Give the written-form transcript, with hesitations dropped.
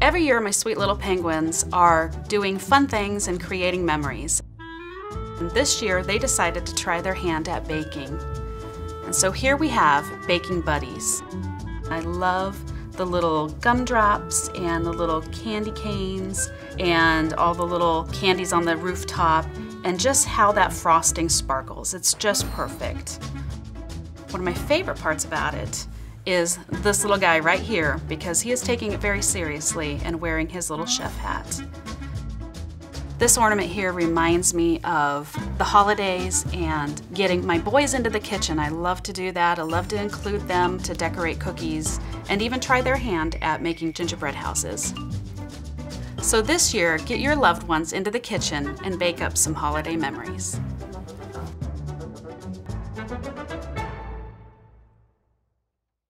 Every year my sweet little penguins are doing fun things and creating memories. And this year they decided to try their hand at baking. And so here we have baking buddies. I love the little gumdrops and the little candy canes and all the little candies on the rooftop and just how that frosting sparkles. It's just perfect. One of my favorite parts about it is this little guy right here, because he is taking it very seriously and wearing his little chef hat. This ornament here reminds me of the holidays and getting my boys into the kitchen. I love to do that. I love to include them to decorate cookies and even try their hand at making gingerbread houses. So this year, get your loved ones into the kitchen and bake up some holiday memories.